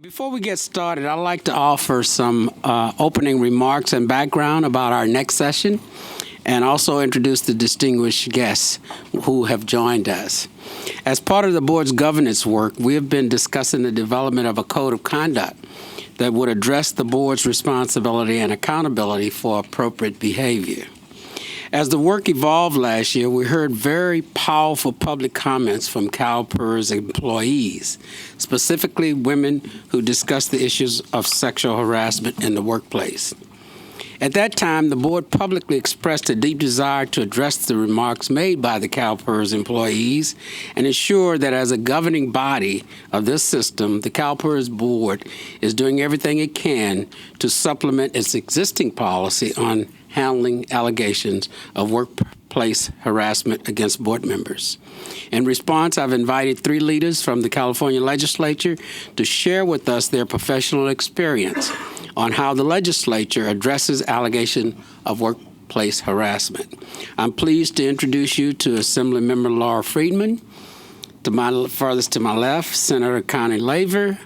Before we get started, I'd like to offer some opening remarks and background about our next session, and also introduce the distinguished guests who have joined us. As part of the board's governance work, we have been discussing the development of a code of conduct that would address the board's responsibility and accountability for appropriate behavior. As the work evolved last year, we heard very powerful public comments from CalPERS employees, specifically women who discussed the issues of sexual harassment in the workplace. At that time, the board publicly expressed a deep desire to address the remarks made by the CalPERS employees and ensure that as a governing body of this system, the CalPERS board is doing everything it can to supplement its existing policy on handling allegations of workplace harassment against board members. In response, I've invited 3 leaders from the California Legislature to share with us their professional experience on how the legislature addresses allegation of workplace harassment. I'm pleased to introduce you to Assemblymember Laura Friedman, furthest to my left, Senator Connie Leiva,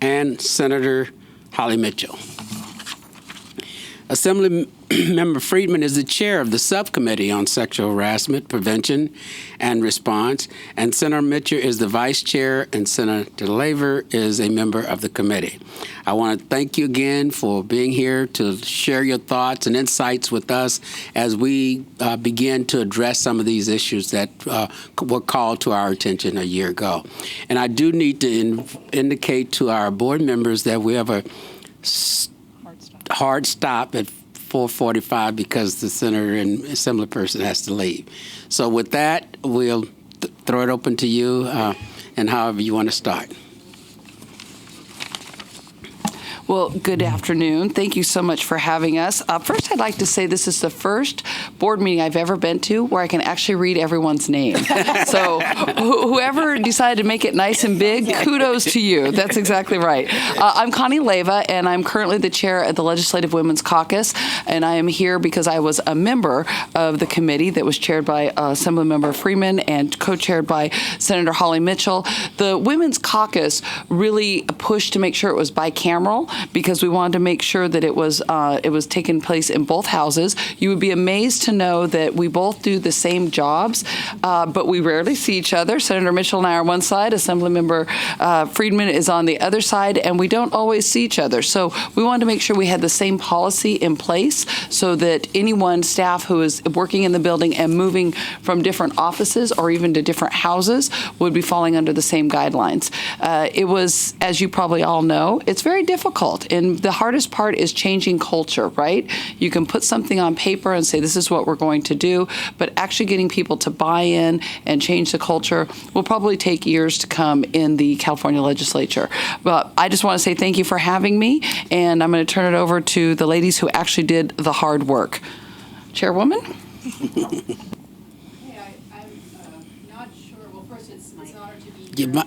and Senator Holly Mitchell. Assemblymember Friedman is the chair of the subcommittee on sexual harassment prevention and response, and Senator Mitchell is the vice chair, and Senator Leyva is a member of the committee. I want to thank you again for being here to share your thoughts and insights with us as we begin to address some of these issues that were called to our attention a year ago. And I do need to indicate to our board members that we have a hard stop at 4:45 because the senator and assembly person has to leave. So with that, we'll throw it open to you and however you want to start. Well, good afternoon. Thank you so much for having us. First, I'd like to say this is the first board meeting I've ever been to where I can actually read everyone's name. So whoever decided to make it nice and big, kudos to you. That's exactly right. I'm Connie Leiva, and I'm currently the chair at the Legislative Women's Caucus, and I am here because I was a member of the committee that was chaired by Assemblymember Freeman and co-chaired by Senator Holly Mitchell. The Women's Caucus really pushed to make sure it was bicameral, because we wanted to make sure that it was taking place in both houses. You would be amazed to know that we both do the same jobs, but we rarely see each other. Senator Mitchell and I are on one side, Assemblymember Friedman is on the other side, and we don't always see each other. So we wanted to make sure we had the same policy in place so that anyone, staff who is working in the building and moving from different offices or even to different houses would be falling under the same guidelines. It was, as you probably all know, it's very difficult. And the hardest part is changing culture, right? You can put something on paper and say, this is what we're going to do, but actually getting people to buy in and change the culture will probably take years to come in the California Legislature. But I just want to say thank you for having me, and I'm going to turn it over to the ladies who actually did the hard work. Chairwoman? Hey, I'm not sure. Well, first, it's an honor to be here.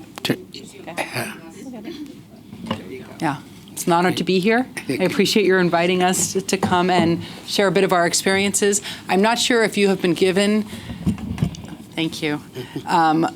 Yeah. It's an honor to be here. I appreciate your inviting us to come and share a bit of our experiences. I'm not sure if you have been given, thank you,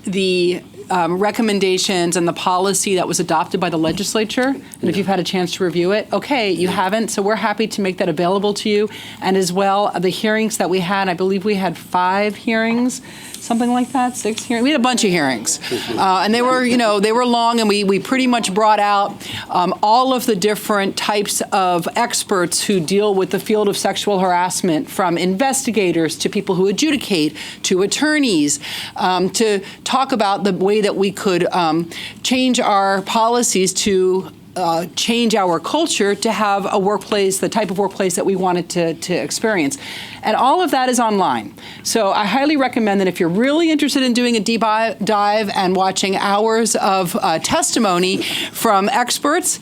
the recommendations and the policy that was adopted by the legislature, and if you've had a chance to review it. Okay, you haven't, so we're happy to make that available to you. And as well, the hearings that we had, I believe we had 5 hearings, something like that, 6 hearings. We had a bunch of hearings, and they were, they were long, and we pretty much brought out all of the different types of experts who deal with the field of sexual harassment, from investigators to people who adjudicate to attorneys, to talk about the way that we could change our policies to change our culture to have a workplace, the type of workplace that we wanted to experience. And all of that is online. So I highly recommend that if you're really interested in doing a deep dive and watching hours of testimony from experts,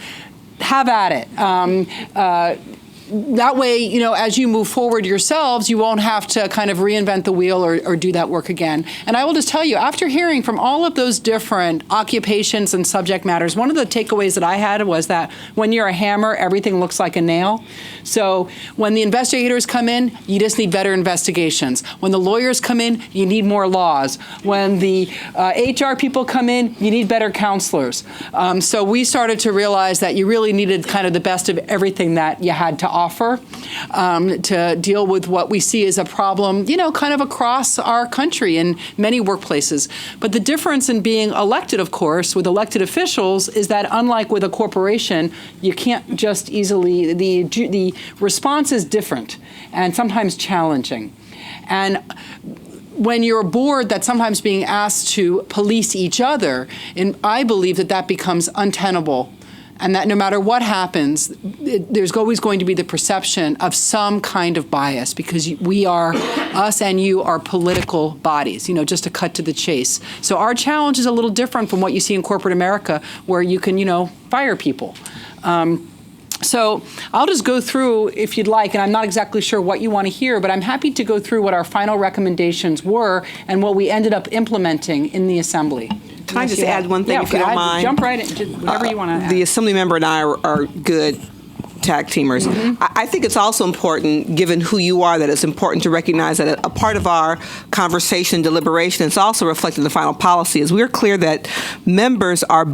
have at it. that way, you know, as you move forward yourselves, you won't have to kind of reinvent the wheel or do that work again. And I will just tell you, after hearing from all of those different occupations and subject matters, one of the takeaways that I had was that when you're a hammer, everything looks like a nail. So when the investigators come in, you just need better investigations. When the lawyers come in, you need more laws. When the HR people come in, you need better counselors. So we started to realize that you really needed kind of the best of everything that you had to offer to deal with what we see as a problem, you know, kind of across our country in many workplaces. But the difference in being elected, of course, with elected officials is that unlike with a corporation, you can't just easily, the response is different and sometimes challenging. And when you're a board that's sometimes being asked to police each other, and I believe that that becomes untenable. And that no matter what happens, there's always going to be the perception of some kind of bias because we are, us and you are political bodies, you know, just to cut to the chase. So our challenge is a little different from what you see in corporate America where you can, you know, fire people. So I'll just go through, if you'd like, and I'm not exactly sure what you want to hear, but I'm happy to go through what our final recommendations were and what we ended up implementing in the Assembly. Can I just add one thing, if you don't mind? Jump right in, whatever you want to add. The Assembly member and I are good tag teamers. I think it's also important, given who you are, that it's important to recognize that a part of our conversation, deliberation, is also reflected in the final policy. Is we're clear that members are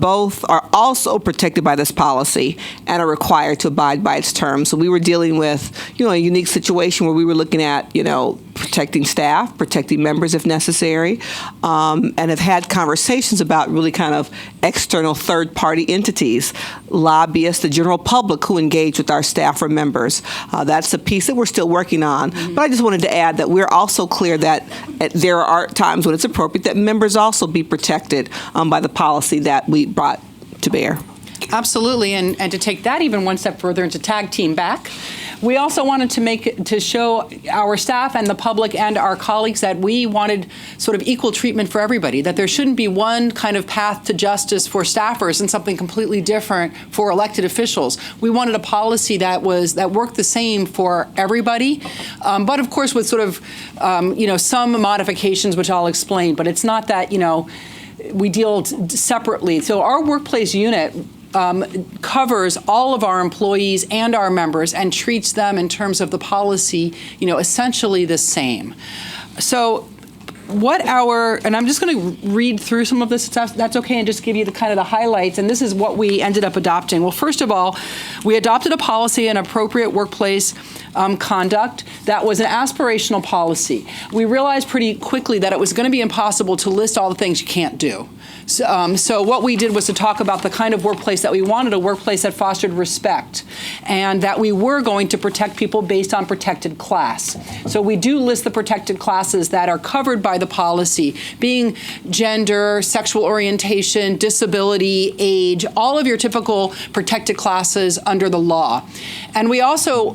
also protected by this policy and are required to abide by its terms. So we were dealing with, you know, a unique situation where we were looking at, you know, protecting staff, protecting members if necessary, and have had conversations about really kind of external third-party entities, lobbyists, the general public who engage with our staff or members. That's a piece that we're still working on. But I just wanted to add that we're also clear that there are times when it's appropriate that members also be protected by the policy that we brought to bear. Absolutely, and to take that even one step further and to tag team back, we also wanted to show our staff and the public and our colleagues that we wanted sort of equal treatment for everybody, that there shouldn't be one kind of path to justice for staffers and something completely different for elected officials. We wanted a policy that worked the same for everybody, but of course with sort of you know, some modifications which I'll explain. But it's not that, you know, we deal separately. So our workplace unit covers all of our employees and our members and treats them in terms of the policy, you know, essentially the same. So and I'm just going to read through some of this stuff, that's okay, and just give you the kind of the highlights, and this is what we ended up adopting. Well, first of all, we adopted a policy on appropriate workplace conduct that was an aspirational policy. We realized pretty quickly that it was going to be impossible to list all the things you can't do. So what we did was to talk about the kind of workplace that we wanted, a workplace that fostered respect, and that we were going to protect people based on protected class. So we do list the protected classes that are covered by the policy, being gender, sexual orientation, disability, age, all of your typical protected classes under the law. And we also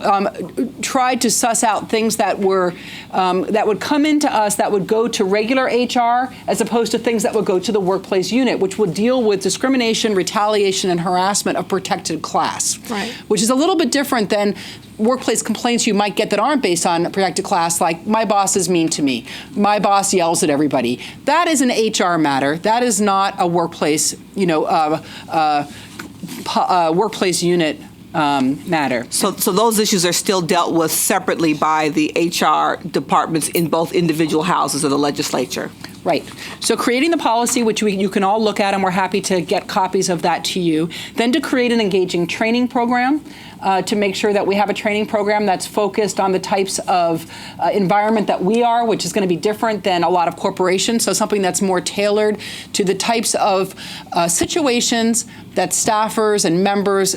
tried to suss out things that were that would come into us that would go to regular HR as opposed to things that would go to the workplace unit, which would deal with discrimination, retaliation, and harassment of protected class, right, which is a little bit different than workplace complaints you might get that aren't based on protected class, like my boss is mean to me, my boss yells at everybody. That is an HR matter. That is not a workplace, you know, workplace unit matter. So those issues are still dealt with separately by the HR departments in both individual houses of the legislature. Right. So creating the policy, which you can all look at, and we're happy to get copies of that to you. Then to create an engaging training program to make sure that we have a training program that's focused on the types of environment that we are, which is going to be different than a lot of corporations. So something that's more tailored to the types of situations that staffers and members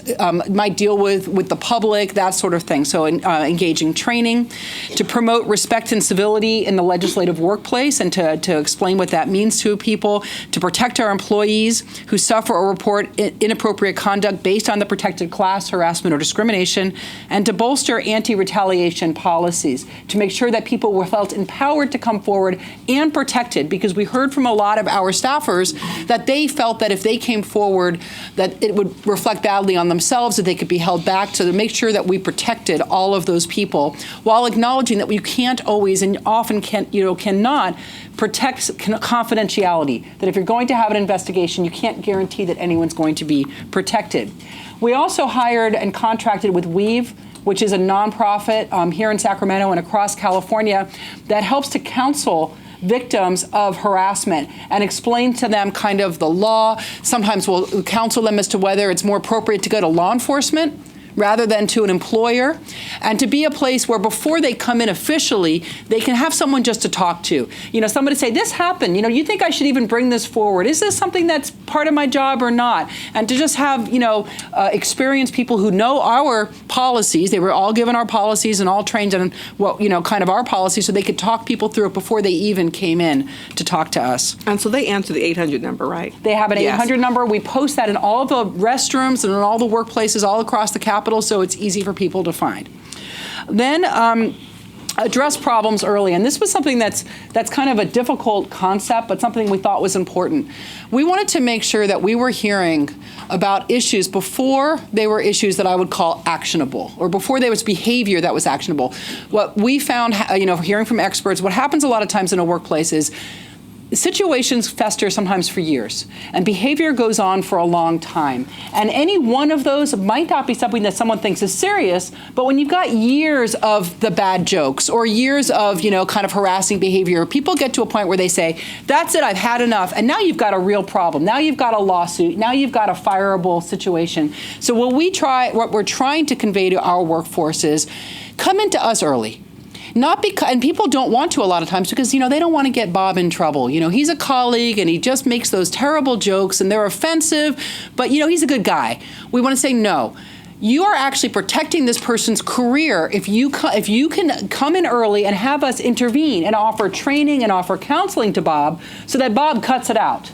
might deal with the public, that sort of thing. So engaging training to promote respect and civility in the legislative workplace and to explain explain what that means to people, to protect our employees who suffer or report inappropriate conduct based on the protected class, harassment, or discrimination, and to bolster anti-retaliation policies to make sure that people were felt empowered to come forward and protected, because we heard from a lot of our staffers that they felt that if they came forward, that it would reflect badly on themselves, that they could be held back. So to make sure that we protected all of those people, while acknowledging that you can't always and often cannot protect confidentiality, that if you're going to have an investigation, you can't guarantee that anyone's going to be protected. We also hired and contracted with Weave, which is a nonprofit here in Sacramento and across California that helps to counsel victims of harassment and explain to them kind of the law. Sometimes we'll counsel them as to whether it's more appropriate to go to law enforcement rather than to an employer, and to be a place where before they come in officially, they can have someone just to talk to. Somebody say, this happened, you think I should even bring this forward? Is this something that's part of my job or not? And to just have, experienced people who know our policies. They were all given our policies and all trained on what, kind of our policies, so they could talk people through it before they even came in to talk to us. And so they answer the 800 number, right? They have an Yes. 800 number. We post that in all the restrooms and in all the workplaces all across the Capitol, so it's easy for people to find. Then address problems early, and this was something that's kind of a difficult concept, but something we thought was important. We wanted to make sure that we were hearing about issues before they were issues that I would call actionable, or before there was behavior that was actionable. What we found, hearing from experts, what happens a lot of times in a workplace is situations fester sometimes for years, and behavior goes on for a long time. And any one of those might not be something that someone thinks is serious, but when you've got years of the bad jokes or years of, kind of harassing behavior, people get to a point where they say, that's it, I've had enough. And now you've got a real problem. Now you've got a lawsuit. Now you've got a fireable situation. So what we're trying to convey to our workforce is, come into us early. Not because, and people don't want to a lot of times because, they don't want to get Bob in trouble. He's a colleague and he just makes those terrible jokes and they're offensive, but, he's a good guy. We want to say, no, you are actually protecting this person's career if you can come in early and have us intervene and offer training and offer counseling to Bob so that Bob cuts it out.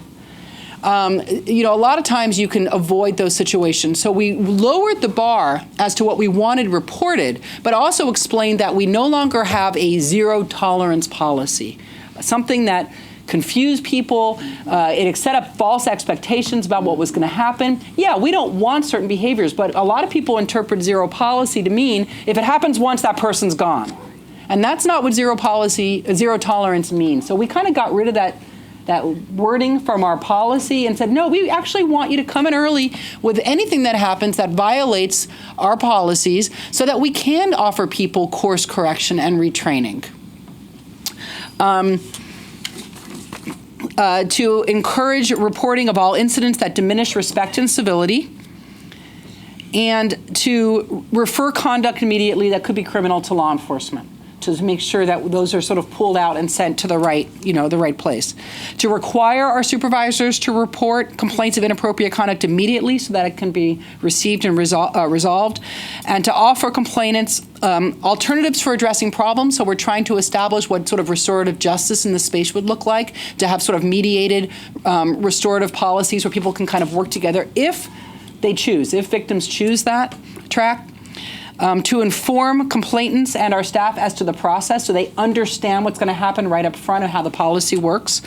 A lot of times you can avoid those situations. So we lowered the bar as to what we wanted reported, but also explained that we no longer have a zero tolerance policy, something that confused people. It set up false expectations about what was going to happen. Yeah, we don't want certain behaviors, but a lot of people interpret zero policy to mean if it happens once, that person's gone. And that's not what zero tolerance means. So we kind of got rid of that wording from our policy and said, no, we actually want you to come in early with anything that happens that violates our policies so that we can offer people course correction and retraining. To encourage reporting of all incidents that diminish respect and civility, and to refer conduct immediately that could be criminal to law enforcement, to make sure that those are sort of pulled out and sent to the right place. To require our supervisors to report complaints of inappropriate conduct immediately so that it can be received and resolved. And to offer complainants alternatives for addressing problems. So we're trying to establish what sort of restorative justice in the space would look like, to have sort of mediated restorative policies where people can kind of work together if victims choose that track. To inform complainants and our staff as to the process so they understand what's going to happen right up front and how the policy works.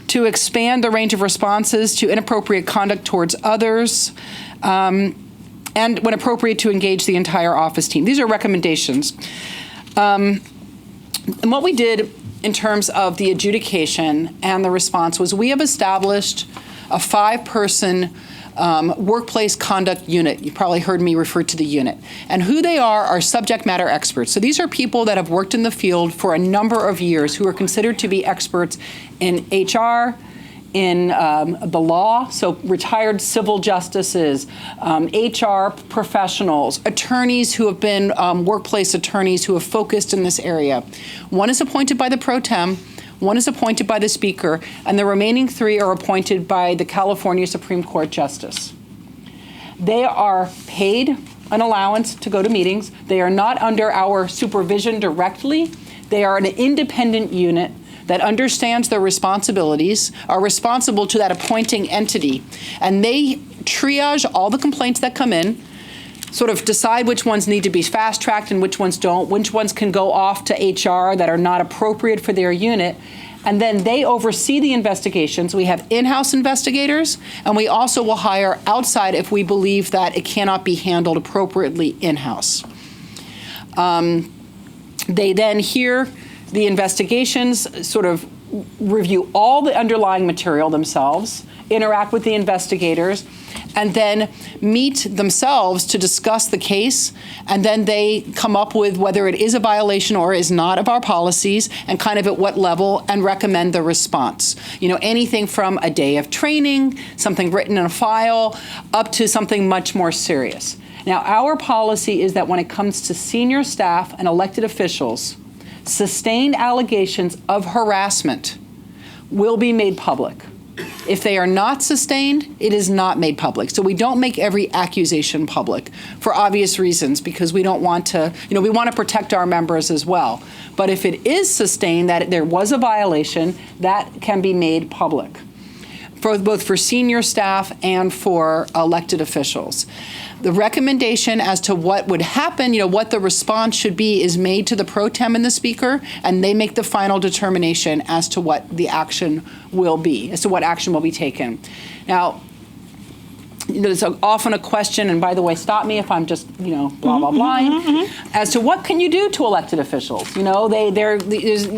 To expand the range of responses to inappropriate conduct towards others, and when appropriate, to engage the entire office team. These are recommendations. And what we did in terms of the adjudication and the response was we have established a 5-person workplace conduct unit. You probably heard me refer to the unit. And who they are subject matter experts. So these are people that have worked in the field for a number of years who are considered to be experts in HR, in the law, so retired civil justices, HR professionals, attorneys who have been workplace attorneys who have focused in this area. One is appointed by the pro tem, one is appointed by the Speaker, and the remaining 3 are appointed by the California Supreme Court Justice. They are paid an allowance to go to meetings. They are not under our supervision directly. They are an independent unit. that understands their responsibilities, are responsible to that appointing entity, and they triage all the complaints that come in, sort of decide which ones need to be fast-tracked and which ones don't, which ones can go off to HR that are not appropriate for their unit, and then they oversee the investigations. We have in-house investigators, and we also will hire outside if we believe that it cannot be handled appropriately in-house. They then hear the investigations, sort of review all the underlying material themselves, interact with the investigators, and then meet themselves to discuss the case, and then they come up with whether it is a violation or is not of our policies, and kind of at what level, and recommend the response. You know, anything from a day of training, something written in a file, up to something much more serious. Now, our policy is that when it comes to senior staff and elected officials, sustained allegations of harassment will be made public. If they are not sustained, it is not made public. So we don't make every accusation public for obvious reasons, because we don't want to, we want to protect our members as well. But if it is sustained that there was a violation, that can be made public, both for senior staff and for elected officials. The recommendation as to what would happen, what the response should be, is made to the pro tem and the speaker, and they make the final determination as to what the action will be, as to what action will be taken. Now, there's often a question, and by the way, stop me if I'm just, blah, blah, blah, as to what can you do to elected officials? You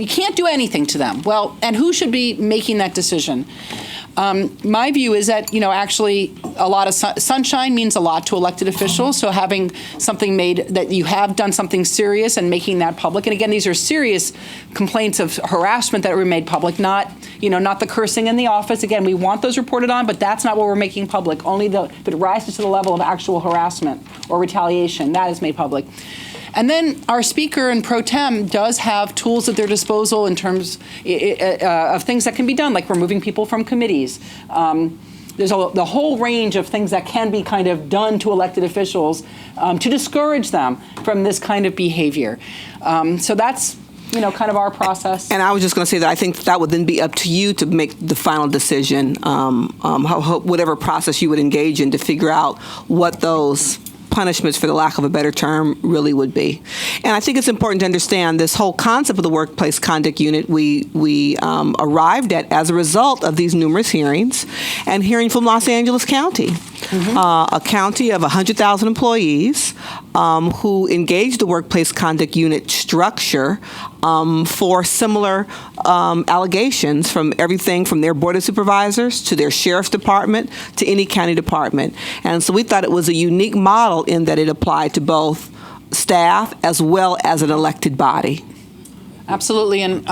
can't do anything to them. Well, and who should be making that decision? My view is that, actually a lot of sunshine means a lot to elected officials. So having something made that you have done something serious and making that public. And again, these are serious complaints of harassment that were made public, not the cursing in the office. Again, we want those reported on, but that's not what we're making public. Only if it rises to the level of actual harassment or retaliation, that is made public. And then our speaker and pro tem does have tools at their disposal in terms of things that can be done, like removing people from committees. There's the whole range of things that can be kind of done to elected officials to discourage them from this kind of behavior. So that's kind of our process. And I was just going to say that I think that would then be up to you to make the final decision, whatever process you would engage in to figure out what those punishments, for the lack of a better term, really would be. And I think it's important to understand this whole concept of the Workplace Conduct Unit we arrived at as a result of these numerous hearings and hearing from Los Angeles County, a county of 100,000 employees who engaged the Workplace Conduct Unit structure for similar allegations from everything from their Board of Supervisors to their Sheriff's Department to any county department. And so we thought it was a unique model in that it applied to both staff as well as an elected body. Absolutely, and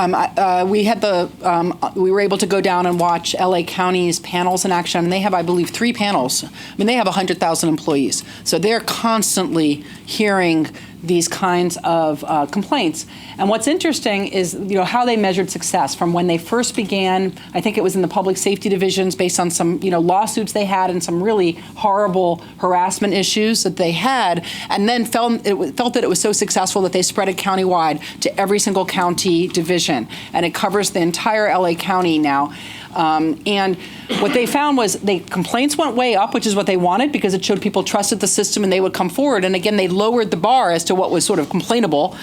we were able to go down and watch LA County's panels in action, and they have, I believe, 3 panels. They have 100,000 employees, so they're constantly hearing these kinds of complaints. And what's interesting is, how they measured success from when they first began. I think it was in the public safety divisions based on some, lawsuits they had and some really horrible harassment issues that they had, and then felt that it was so successful that they spread it countywide to every single county division, and it covers the entire LA County now. And what they found was complaints went way up, which is what they wanted, because it showed people trusted the system and they would come forward. And again, they lowered the bar as to what was sort of complainable,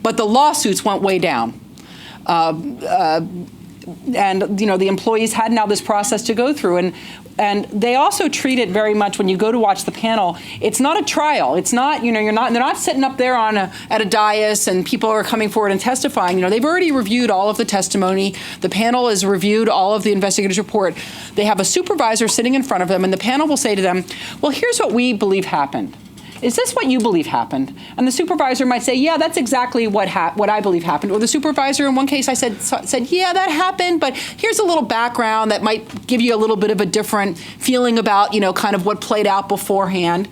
but the lawsuits went way down. And the employees had now this process to go through, and they also treat it very much, when you go to watch the panel, it's not a trial. It's not, they're not sitting up there at a dais and people are coming forward and testifying. They've already reviewed all of the testimony. The panel has reviewed all of the investigator's report. They have a supervisor sitting in front of them, and the panel will say to them, well, here's what we believe happened. Is this what you believe happened? And the supervisor might say, yeah, that's exactly what I believe happened. Or the supervisor, in one case, I said, yeah, that happened, but here's a little background that might give you a little bit of a different feeling about, kind of what played out beforehand.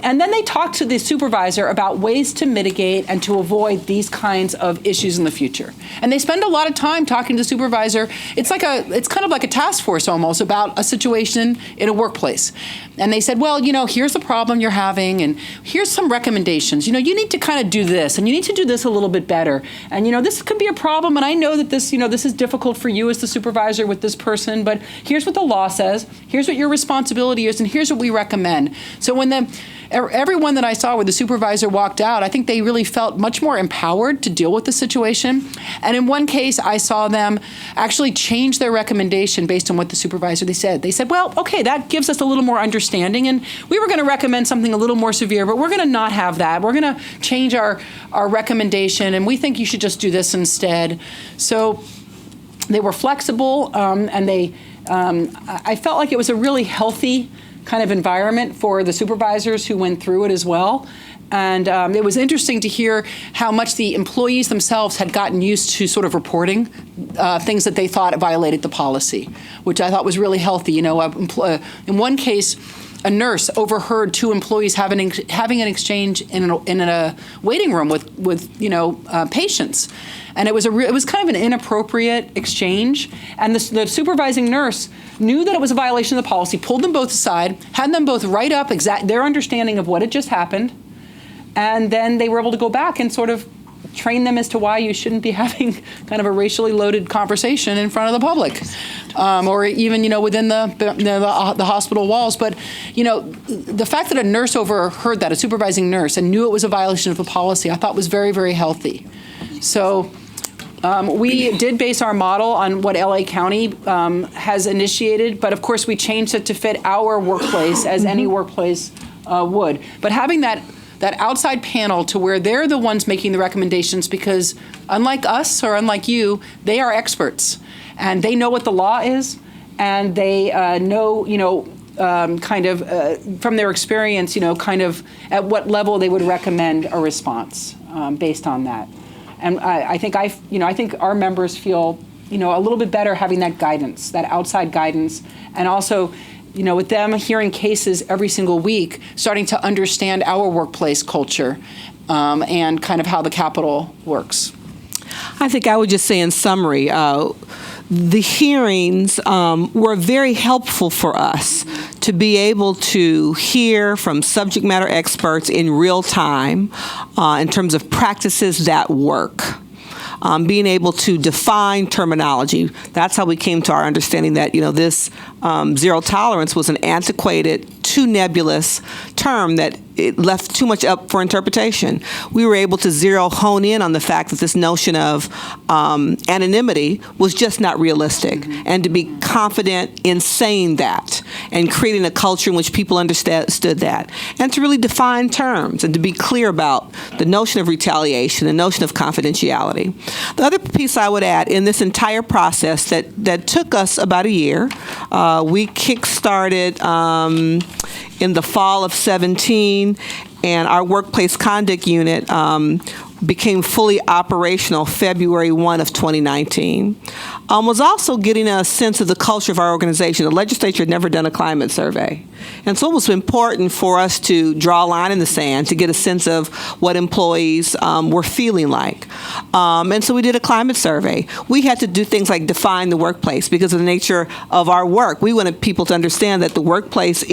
And then they talk to the supervisor about ways to mitigate and to avoid these kinds of issues in the future. And they spend a lot of time talking to the supervisor. It's kind of like a task force almost about a situation in a workplace. And they said, well, here's the problem you're having, and here's some recommendations. You need to kind of do this, and you need to do this a little bit better. And this could be a problem, and I know that this is difficult for you as the supervisor with this person, but here's what the law says, here's what your responsibility is, and here's what we recommend. So when everyone that I saw where the supervisor walked out, I think they really felt much more empowered to deal with the situation. And in one case, I saw them actually change their recommendation based on what the supervisor said. They said, well, okay, that gives us a little more understanding, and we were going to recommend something a little more severe, but we're going to not have that. We're going to change our recommendation, and we think you should just do this instead. So they were flexible, and I felt like it was a really healthy kind of environment for the supervisors who went through it as well. And it was interesting to hear how much the employees themselves had gotten used to sort of reporting things that they thought violated the policy, which I thought was really healthy. In one case, a nurse overheard two employees having an exchange in a waiting room with patients. And it was kind of an inappropriate exchange. And the supervising nurse knew that it was a violation of the policy, pulled them both aside, had them both write up their understanding of what had just happened, and then they were able to go back and sort of train them as to why you shouldn't be having kind of a racially loaded conversation in front of the public, or even within the hospital walls. But the fact that a nurse overheard that, a supervising nurse, and knew it was a violation of the policy, I thought was very, very healthy. So we did base our model on what LA County has initiated, but of course we changed it to fit our workplace as any workplace would. But having that outside panel to where they're the ones making the recommendations, because unlike us or unlike you, they are experts and they know what the law is, and they know, from their experience, kind of at what level they would recommend a response based on that. And I think our members feel, a little bit better having that guidance, that outside guidance, and also, with them hearing cases every single week, starting to understand our workplace culture and kind of how the Capitol works. I think I would just say in summary, the hearings were very helpful for us to be able to hear from subject matter experts in real time in terms of practices that work. Being able to define terminology. That's how we came to our understanding that, this zero tolerance was an antiquated, too nebulous term that it left too much up for interpretation. We were able to hone in on the fact that this notion of anonymity was just not realistic, and to be confident in saying that and creating a culture in which people understood that, and to really define terms and to be clear about the notion of retaliation, the notion of confidentiality. The other piece I would add in this entire process that took us about a year, we kick-started in the fall of 17, and our workplace conduct unit became fully operational February 1 of 2019, was also getting a sense of the culture of our organization. The legislature had never done a climate survey. And so it was important for us to draw a line in the sand to get a sense of what employees were feeling like. And so we did a climate survey. We had to do things like define the workplace because of the nature of our work. We wanted people to understand that the workplace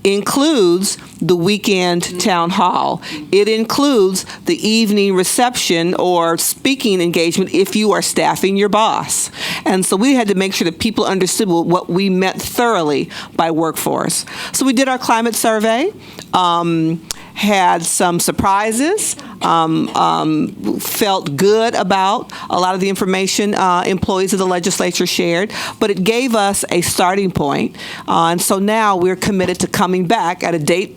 includes the weekend town hall. It includes the evening reception or speaking engagement if you are staffing your boss. And so we had to make sure that people understood what we meant thoroughly by workforce. So we did our climate survey, had some surprises, felt good about a lot of the information employees of the legislature shared, but it gave us a starting point. And so now we're committed to coming back at a date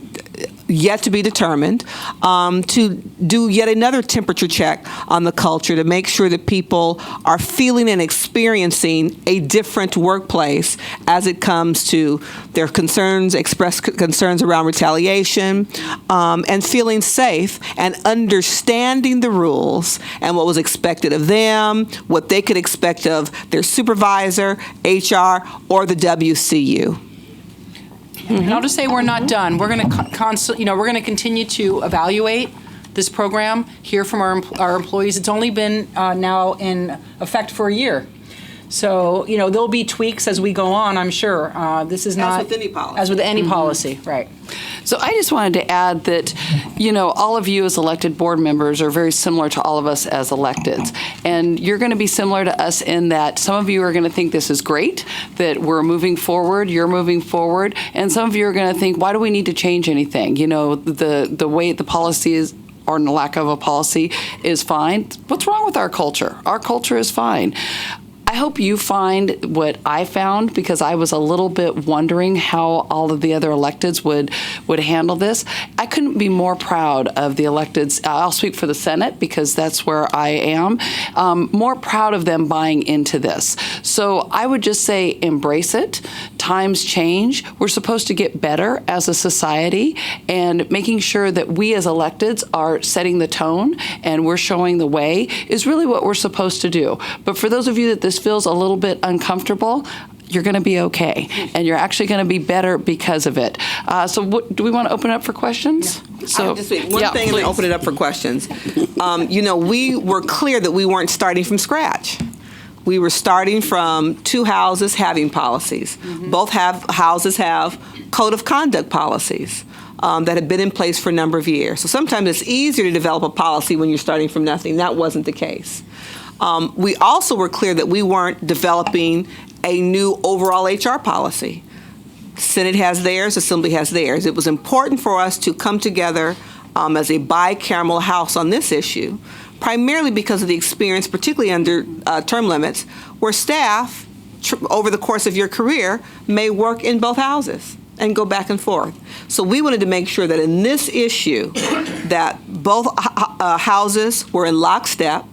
yet to be determined, to do yet another temperature check on the culture to make sure that people are feeling and experiencing a different workplace as it comes to their concerns, expressed concerns around retaliation, and feeling safe and understanding the rules and what was expected of them, what they could expect of their supervisor, HR, or the WCU. And I'll just say we're not done. We're going to we're going to continue to evaluate this program, hear from our employees. It's only been now in effect for a year. So, there'll be tweaks as we go on, I'm sure. This is not... As with any policy. As with any policy, right. So I just wanted to add that, all of you as elected board members are very similar to all of us as electeds. And you're going to be similar to us in that some of you are going to think this is great, that we're moving forward, you're moving forward, and some of you are going to think, why do we need to change anything? The way the policy is, or the lack of a policy is fine. What's wrong with our culture? Our culture is fine. I hope you find what I found, because I was a little bit wondering how all of the other electeds would handle this. I couldn't be more proud of the electeds. I'll speak for the Senate because that's where I am. More proud of them buying into this. So I would just say embrace it. Times change. We're supposed to get better as a society, and making sure that we as electeds are setting the tone and we're showing the way is really what we're supposed to do. But for those of you that this feels a little bit uncomfortable, you're going to be okay, and you're actually going to be better because of it. Do we want to open it up for questions? Yeah. So, just one thing, and then open it up for questions. We were clear that we weren't starting from scratch. We were starting from two houses having policies. Both houses have code of conduct policies that have been in place for a number of years. So sometimes it's easier to develop a policy when you're starting from nothing. That wasn't the case. We also were clear that we weren't developing a new overall HR policy. Senate has theirs, Assembly has theirs. It was important for us to come together as a bicameral House on this issue, primarily because of the experience, particularly under term limits, where staff, over the course of your career, may work in both houses and go back and forth. So we wanted to make sure that in this issue that both houses were in lockstep,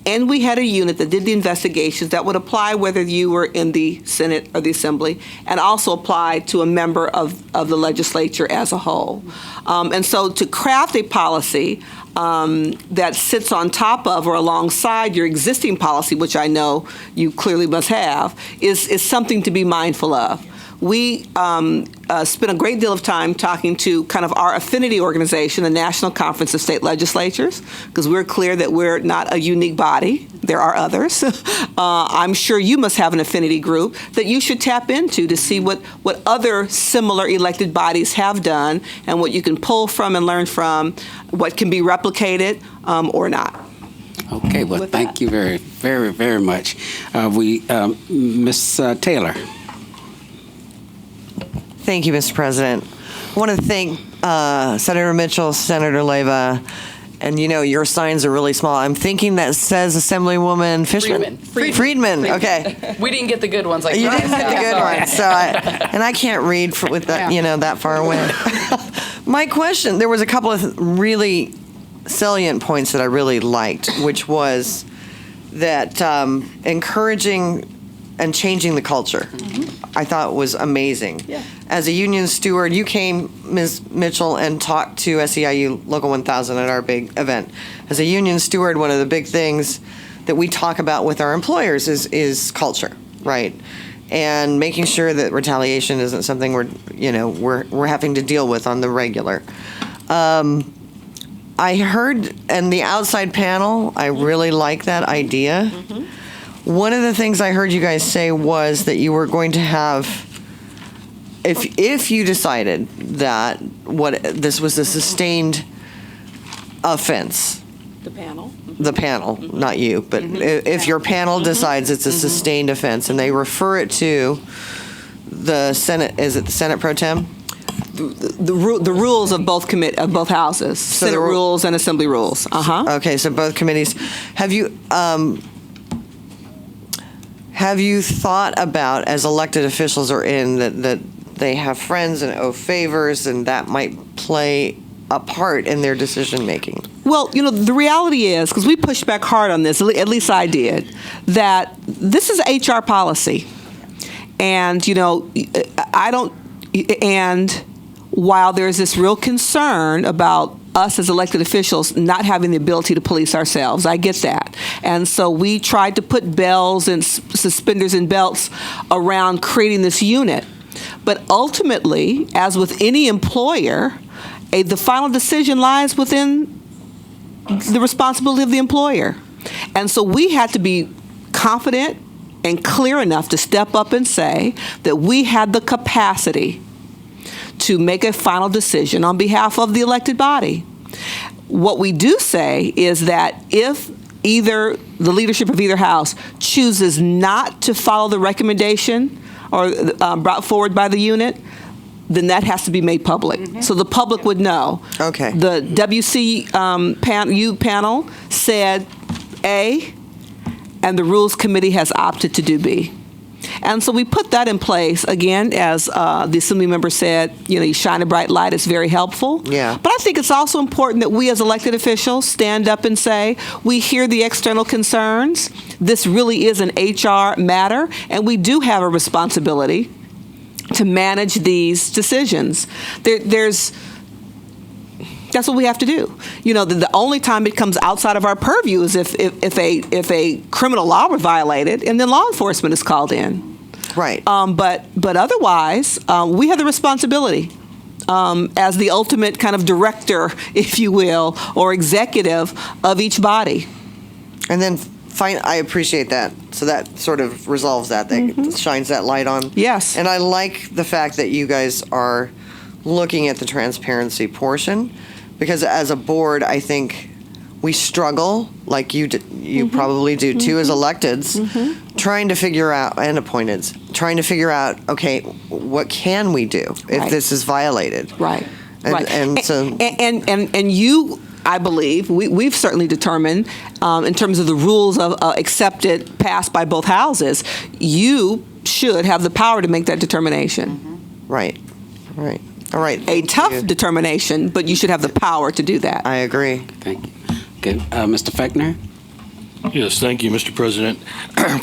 and we had a unit that did the investigations that would apply whether you were in the Senate or the Assembly, and also apply to a member of the legislature as a whole. And so to craft a policy that sits on top of or alongside your existing policy, which I know you clearly must have, is something to be mindful of. We spent a great deal of time talking to kind of our affinity organization, the National Conference of State Legislatures, because we're clear that we're not a unique body. There are others. I'm sure you must have an affinity group that you should tap into to see what other similar elected bodies have done and what you can pull from and learn from, what can be replicated or not. Okay, well, thank you very, very, very much. Ms. Taylor. Thank you, Mr. President. I want to thank Senator Mitchell, Senator Leyva, and your signs are really small. I'm thinking that says Assemblywoman Fishman. Friedman. Okay. We didn't get the good ones like you didn't get the good ones. So I can't read with that that far away. My question: there was a couple of really salient points that I really liked, which was that encouraging and changing the culture. I thought was amazing. Yeah. As a union steward, you came, Ms. Mitchell, and talked to SEIU Local 1000 at our big event. As a union steward, one of the big things that we talk about with our employers is culture, right? And making sure that retaliation isn't something we're having to deal with on the regular. I heard in the outside panel, I really like that idea. One of the things I heard you guys say was that you were going to have, if you decided that this was a sustained offense. The panel, not you, but if your panel decides it's a sustained offense and they refer it to the Senate, is it the Senate Pro Tem? The rules of both houses, so Senate rules and Assembly rules. Okay, so both committees. Have you thought about, as elected officials are in, that they have friends and owe favors, and that might play a part in their decision making? Well, the reality is, because we pushed back hard on this, at least I did, that this is HR policy. And, and while there's this real concern about us as elected officials not having the ability to police ourselves, I get that. And so we tried to put bells and suspenders and belts around creating this unit. But ultimately, as with any employer, the final decision lies within the responsibility of the employer. And so we had to be confident and clear enough to step up and say that we had the capacity to make a final decision on behalf of the elected body. What we do say is that if either the leadership of either house chooses not to follow the recommendation or brought forward by the unit, then that has to be made public. So the public would know. Okay. The WCU panel said A, and the Rules Committee has opted to do B. And so we put that in place, again, as the Assembly member said, you shine a bright light, it's very helpful. Yeah. But I think it's also important that we as elected officials stand up and say, we hear the external concerns, this really is an HR matter, and we do have a responsibility to manage these decisions. That's what we have to do. The only time it comes outside of our purview is if a criminal law were violated, and then law enforcement is called in. Right. But otherwise, we have the responsibility as the ultimate kind of director, if you will, or executive of each body. And then I appreciate that. So that sort of resolves that. That shines that light on. Yes. And I like the fact that you guys are looking at the transparency portion, because as a board, I think we struggle, like you probably do too, as electeds, trying to figure out, and appointeds, trying to figure out, okay, what can we do if this is violated? Right. And so, and you, I believe, we've certainly determined, in terms of the rules of accepted, passed by both houses, you should have the power to make that determination. Right. All right. A tough determination, but you should have the power to do that. I agree. Thank you. Okay, Mr. Fechner? Yes, thank you, Mr. President.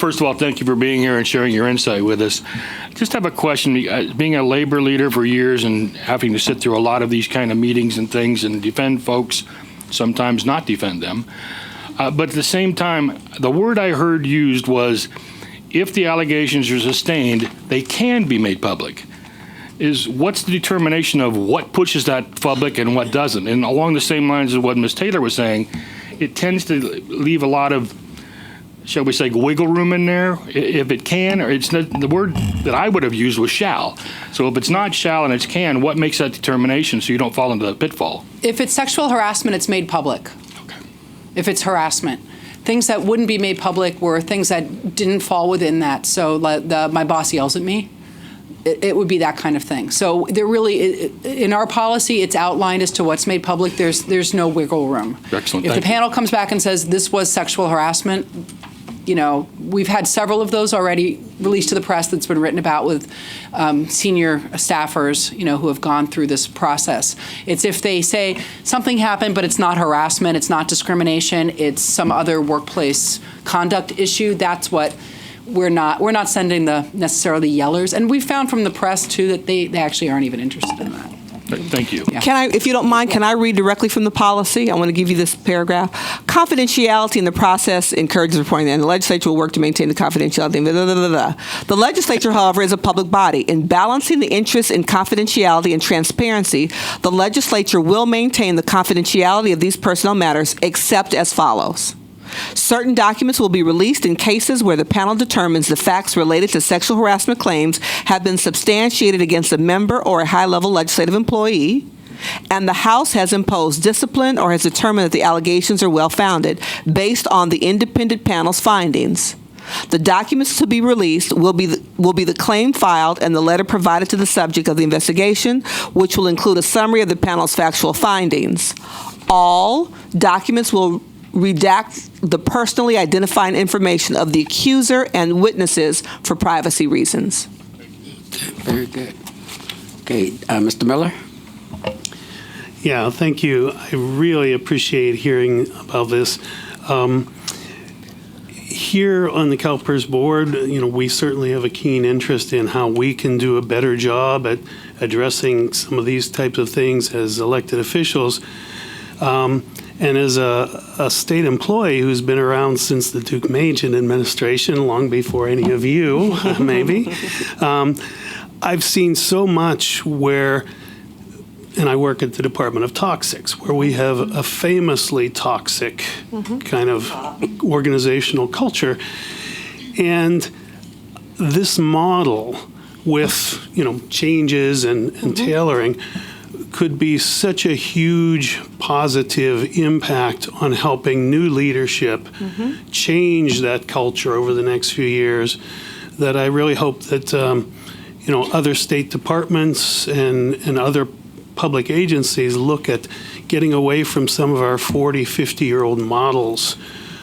First of all, thank you for being here and sharing your insight with us. Just have a question. Being a labor leader for years and having to sit through a lot of these kind of meetings and things and defend folks, sometimes not defend them. But at the same time, the word I heard used was, if the allegations are sustained, they can be made public. What's the determination of what pushes that public and what doesn't? And along the same lines as what Ms. Taylor was saying, it tends to leave a lot of, shall we say, wiggle room in there, if it can, or it's not, the word that I would have used was shall. So if it's not shall and it's can, what makes that determination so you don't fall into the pitfall? If it's sexual harassment, it's made public. Okay. If it's harassment. Things that wouldn't be made public were things that didn't fall within that. So my boss yells at me. It would be that kind of thing. So there really, in our policy, it's outlined as to what's made public. There's no wiggle room. Excellent. If the panel comes back and says this was sexual harassment, we've had several of those already released to the press that's been written about with senior staffers, who have gone through this process. It's if they say something happened, but it's not harassment, it's not discrimination, it's some other workplace conduct issue. That's what. We're not sending the necessarily yellers, and we found from the press too that they actually aren't even interested in that. Thank you. Yeah. Can I, if you don't mind, can I read directly from the policy? I want to give you this paragraph. Confidentiality in the process encourages reporting, and the legislature will work to maintain the confidentiality. Blah, blah, blah, blah. The legislature, however, is a public body. In balancing the interests in confidentiality and transparency, the legislature will maintain the confidentiality of these personnel matters, except as follows. Certain documents will be released in cases where the panel determines the facts related to sexual harassment claims have been substantiated against a member or a high-level legislative employee, and the House has imposed discipline or has determined that the allegations are well-founded based on the independent panel's findings. The documents to be released will be the claim filed and the letter provided to the subject of the investigation, which will include a summary of the panel's factual findings. All documents will redact the personally identifying information of the accuser and witnesses for privacy reasons. Very good. Okay, Mr. Miller? Yeah, thank you. I really appreciate hearing about this. Here on the CalPERS board, we certainly have a keen interest in how we can do a better job at addressing some of these types of things as elected officials. And as a state employee who's been around since the Duke Majan administration, long before any of you, maybe, I've seen so much where, and I work at the Department of Toxics, where we have a famously toxic kind of organizational culture. And this model with, changes and tailoring could be such a huge positive impact on helping new leadership change that culture over the next few years, that I really hope that, other state departments and other public agencies look at getting away from some of our 40, 50-year-old models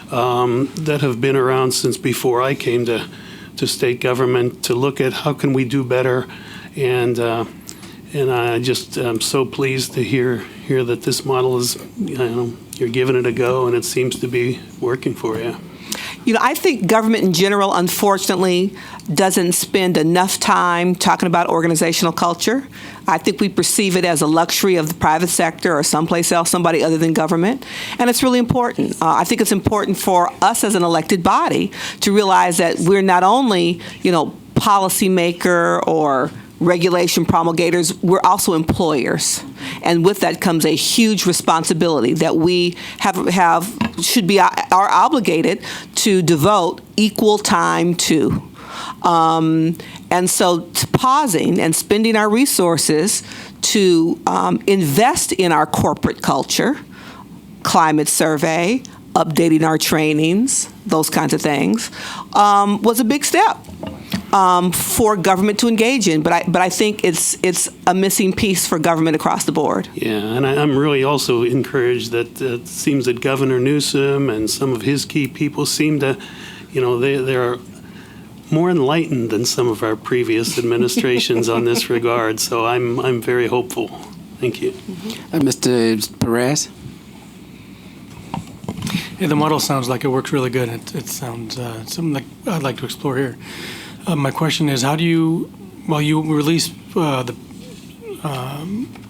that have been around since before I came to state government, to look at how can we do better. And I just am so pleased to hear that this model is, you're giving it a go, and it seems to be working for you. I think government in general, unfortunately, doesn't spend enough time talking about organizational culture. I think we perceive it as a luxury of the private sector or someplace else, somebody other than government. And it's really important. I think it's important for us as an elected body to realize that we're not only, policymaker or regulation promulgators, we're also employers. And with that comes a huge responsibility that we are obligated to devote equal time to. And so pausing and spending our resources to invest in our corporate culture, climate survey, updating our trainings, those kinds of things, was a big step for government to engage in. But I think it's a missing piece for government across the board. Yeah, and I'm really also encouraged that it seems that Governor Newsom and some of his key people seem to, they're more enlightened than some of our previous administrations on this regard. So I'm very hopeful. Thank you. Mr. Perez? Yeah, the model sounds like it works really good. It sounds something like I'd like to explore here. My question is, how do you, while you release the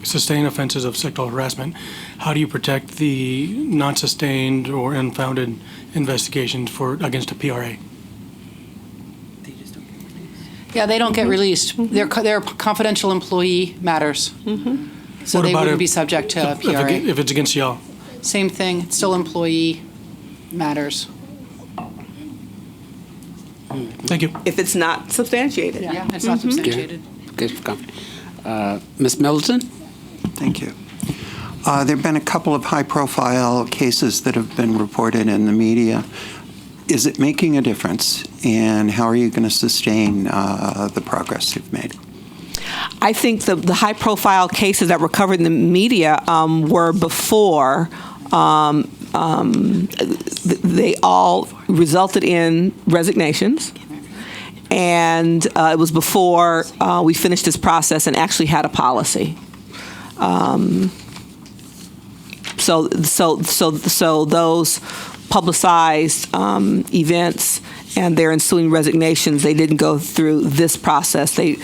sustained offenses of sexual harassment, how do you protect the non-sustained or unfounded investigations against a PRA? Yeah, they don't get released. They're confidential employee matters. So What they about wouldn't be subject to PRA. If it's against y'all? Same thing, it's still employee matters. Thank you. If it's not substantiated. Yeah, it's not substantiated. Good comment. Ms. Middleton? Thank you. There have been a couple of high-profile cases that have been reported in the media. Is it making a difference, and how are you going to sustain the progress you've made? I think the high-profile cases that were covered in the media were before they all resulted in resignations. And it was before we finished this process and actually had a policy. So those publicized events and their ensuing resignations, they didn't go through this process. They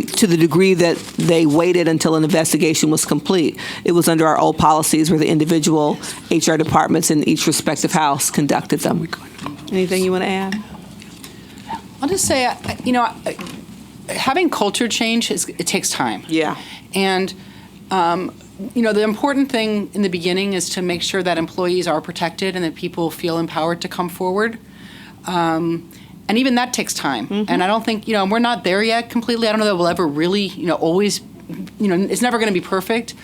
to the degree that they waited until an investigation was complete, it was under our old policies where the individual HR departments in each respective house conducted them. Anything you want to add? I'll just say, having culture change, it takes time. Yeah. And, the important thing in the beginning is to make sure that employees are protected and that people feel empowered to come forward. And even that takes time. And I don't think, we're not there yet completely. I don't know that we'll ever really, always, it's never going to be perfect.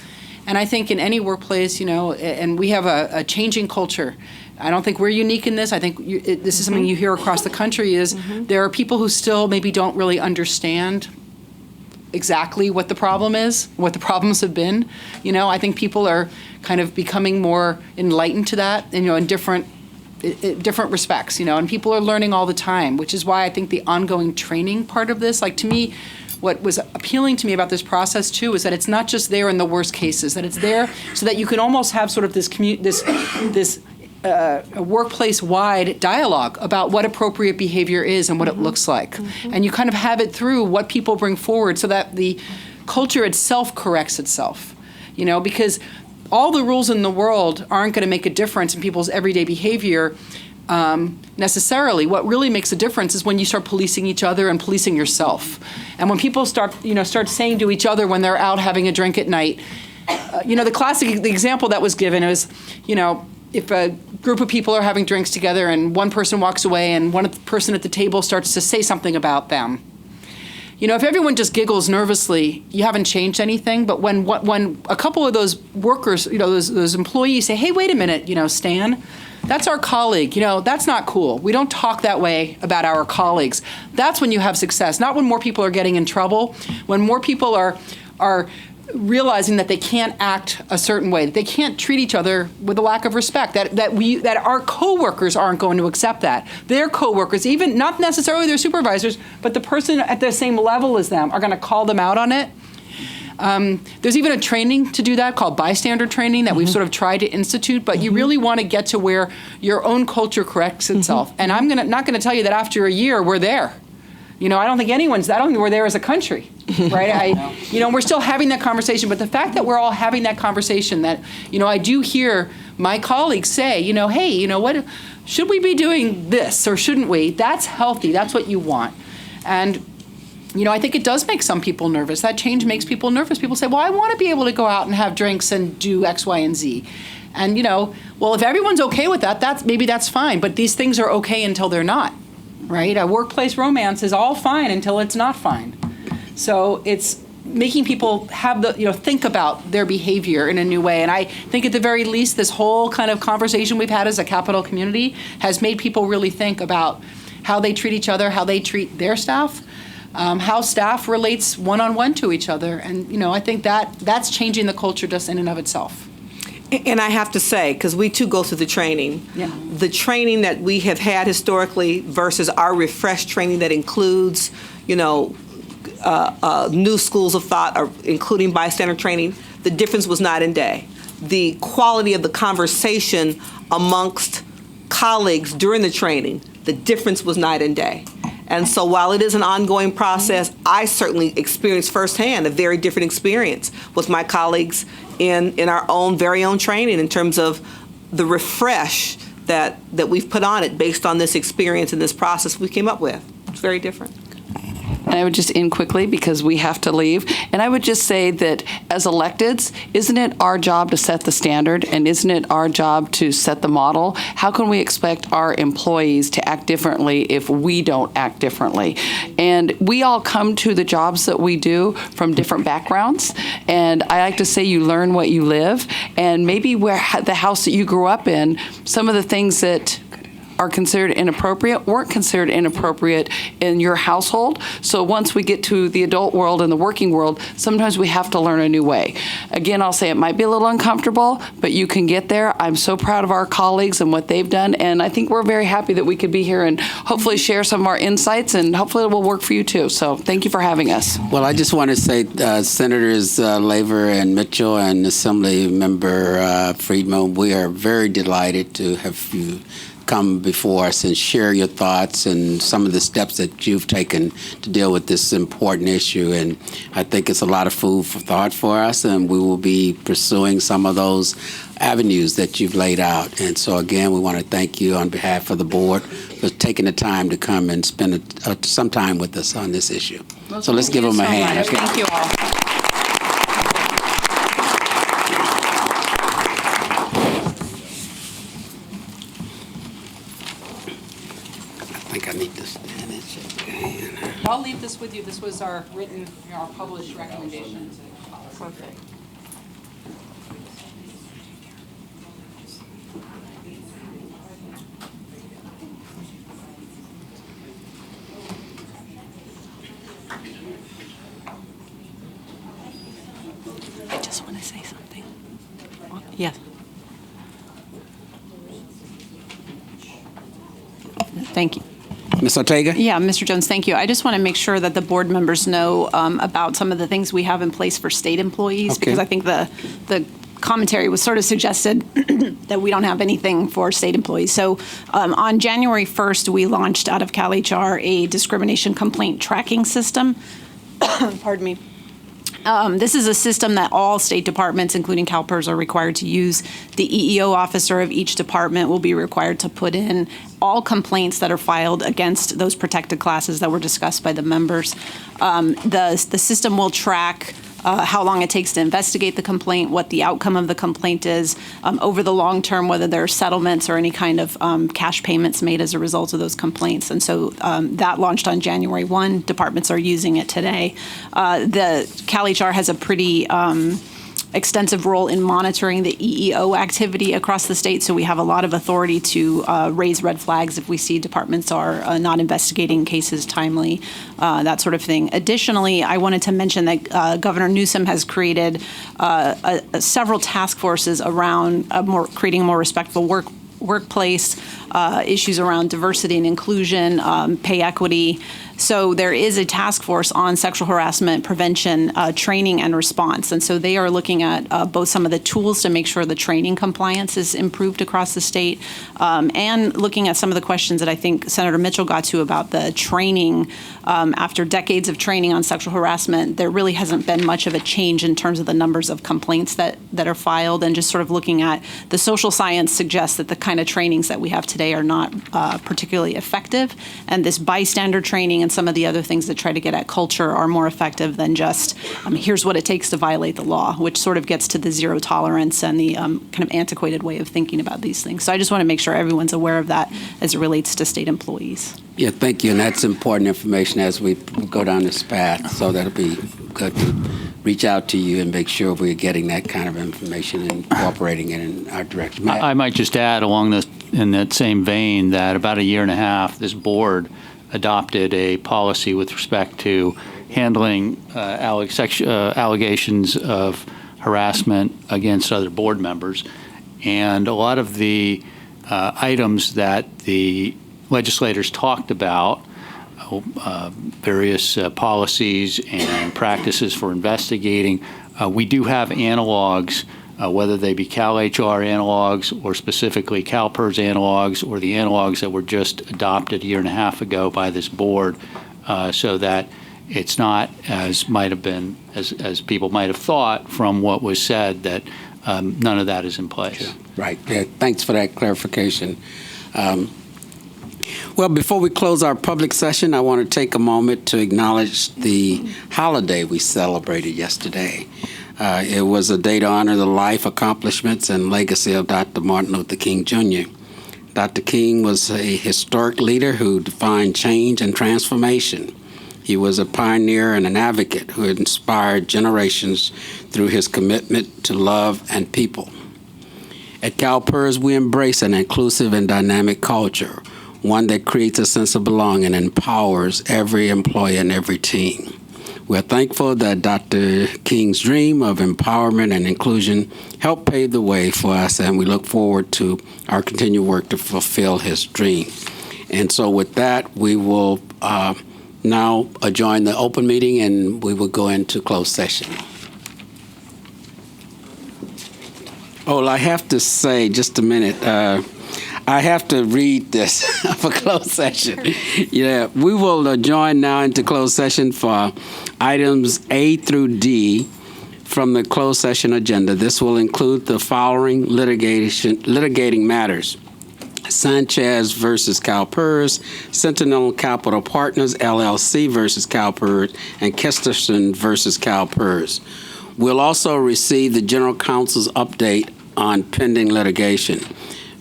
And I think in any workplace, and we have a changing culture. I don't think we're unique in this. I think this is something you hear across the country is there are people who still maybe don't really understand exactly what the problem is, what the problems have been. I think people are kind of becoming more enlightened to that, in different respects, and people are learning all the time, which is why I think the ongoing training part of this, like to me, what was appealing to me about this process too is that it's not just there in the worst cases, that it's there so that you can almost have sort of this a workplace-wide dialogue about what appropriate behavior is and what it looks like. And you kind of have it through what people bring forward so that the culture itself corrects itself, because all the rules in the world aren't going to make a difference in people's everyday behavior necessarily. What really makes a difference is when you start policing each other and policing yourself. And when people start saying to each other when they're out having a drink at night, the example that was given is, if a group of people are having drinks together and one person walks away and one person at the table starts to say something about them. If everyone just giggles nervously, you haven't changed anything. But when a couple of those workers, those employees say, hey, wait a minute, Stan, that's our colleague. That's not cool. We don't talk that way about our colleagues. That's when you have success, not when more people are getting in trouble, when more people are realizing that they can't act a certain way, that they can't treat each other with a lack of respect, that our coworkers aren't going to accept that. Their coworkers, even not necessarily their supervisors, but the person at the same level as them are going to call them out on it. There's even a training to do that called bystander training that we've sort of tried to institute, but you really want to get to where your own culture corrects itself. And I'm not going to tell you that after a year we're there. I don't think we're there as a country, right? We're still having that conversation, but the fact that we're all having that conversation, that, I do hear my colleagues say, hey, what, should we be doing this or shouldn't we? That's healthy. That's what you want. And, I think it does make some people nervous. That change makes people nervous. People say, well, I want to be able to go out and have drinks and do X, Y, and Z. And, well, if everyone's okay with that, that's fine. But these things are okay until they're not. Right? A workplace romance is all fine until it's not fine. So it's making people have think about their behavior in a new way. And I think at the very least, this whole kind of conversation we've had as a Capitol community has made people really think about how they treat each other, how they treat their staff, how staff relates one-on-one to each other. And, I think that's changing the culture just in and of itself. And I have to say, because we too go through the training, the training that we have had historically versus our refreshed training that includes, new schools of thought, or including bystander training, the difference was night and day. The quality of the conversation amongst colleagues during the training, the difference was night and day. And so while it is an ongoing process, I certainly experienced firsthand a very different experience with my colleagues in our own very own training in terms of the refresh that we've put on it based on this experience and this process we came up with. It's very different. And I would just end quickly because we have to leave. And I would just say that as electeds, isn't it our job to set the standard, and isn't it our job to set the model? How can we expect our employees to act differently if we don't act differently? And we all come to the jobs that we do from different backgrounds. And I like to say you learn what you live. And maybe where the house that you grew up in, some of the things that are considered inappropriate weren't considered inappropriate in your household. So once we get to the adult world and the working world, sometimes we have to learn a new way. Again, I'll say it might be a little uncomfortable, but you can get there. I'm so proud of our colleagues and what they've done, and I think we're very happy that we could be here and hopefully share some of our insights, and hopefully it will work for you too. So thank you for having us. Well, I just want to say, Senators Leyva and Mitchell and Assemblymember Friedman, we are very delighted to have you come before us and share your thoughts and some of the steps that you've taken to deal with this important issue. And I think it's a lot of food for thought for us, and we will be pursuing some of those avenues that you've laid out. And so, again, we want to thank you on behalf of the board for taking the time to come and spend some time with us on this issue. Well, so let's give them a hand. Much. Thank you all. I'll leave this with you. This was our written, our published recommendation. Perfect. I just want to say something. Yes. Thank you. Ms. Ortega? Yeah, Mr. Jones, thank you. I just want to make sure that the board members know about some of the things we have in place for state employees, because I think the commentary was sort of suggested that we don't have anything for state employees. So on January 1st, we launched out of CalHR a discrimination complaint tracking system. Pardon me. This is a system that all state departments, including CalPERS, are required to use. The EEO officer of each department will be required to put in all complaints that are filed against those protected classes that were discussed by the members. The system will track how long it takes to investigate the complaint, what the outcome of the complaint is, over the long term, whether there are settlements or any kind of cash payments made as a result of those complaints. And so that launched on January 1. Departments are using it today. The CalHR has a pretty extensive role in monitoring the EEO activity across the state, so we have a lot of authority to raise red flags if we see departments are not investigating cases timely, that sort of thing. Additionally, I wanted to mention that Governor Newsom has created several task forces around creating a more respectful workplace, issues around diversity and inclusion, pay equity. So there is a task force on sexual harassment prevention, training, and response. And so they are looking at both some of the tools to make sure the training compliance is improved across the state, and looking at some of the questions that I think Senator Mitchell got to about the training. After decades of training on sexual harassment, there really hasn't been much of a change in terms of the numbers of complaints that are filed, and just sort of looking at the social science suggests that the kind of trainings that we have today are not particularly effective, and this bystander training and some of the other things that try to get at culture are more effective than just here's what it takes to violate the law, which sort of gets to the zero tolerance and the kind of antiquated way of thinking about these things. So I just want to make sure everyone's aware of that as it relates to state employees. Yeah, thank you, and that's important information as we go down this path, so that'll be good to reach out to you and make sure we're getting that kind of information and incorporating it in our direction. I might just add in that same vein that about a year and a half, this board adopted a policy with respect to handling allegations of harassment against other board members. And a lot of the items that the legislators talked about, various policies and practices for investigating, we do have analogs, whether they be CalHR analogs or specifically CalPERS analogs or the analogs that were just adopted a year and a half ago by this board, so that it's not as might have been, as people might have thought from what was said, that none of that is in place. Sure. Right. Yeah, thanks for that clarification. Well, before we close our public session, I want to take a moment to acknowledge the holiday we celebrated yesterday. It was a day to honor the life, accomplishments, and legacy of Dr. Martin Luther King, Jr. Dr. King was a historic leader who defined change and transformation. He was a pioneer and an advocate who inspired generations through his commitment to love and people. At CalPERS, we embrace an inclusive and dynamic culture, one that creates a sense of belonging and empowers every employee and every team. We're thankful that Dr. King's dream of empowerment and inclusion helped pave the way for us, and we look forward to our continued work to fulfill his dream. And so with that, we will now adjourn the open meeting, and we will go into closed session. Oh, I have to say, just a minute, I have to read this for closed session. Yeah, we will join now into closed session for items A through D from the closed session agenda. This will include the following litigating matters: Sanchez versus CalPERS, Sentinel Capital Partners LLC versus CalPERS, and Kesterson versus CalPERS. We'll also receive the General Counsel's update on pending litigation.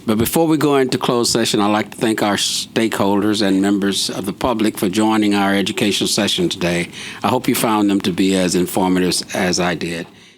But before we go into closed session, I'd like to thank our stakeholders and members of the public for joining our educational session today. I hope you found them to be as informative as I did.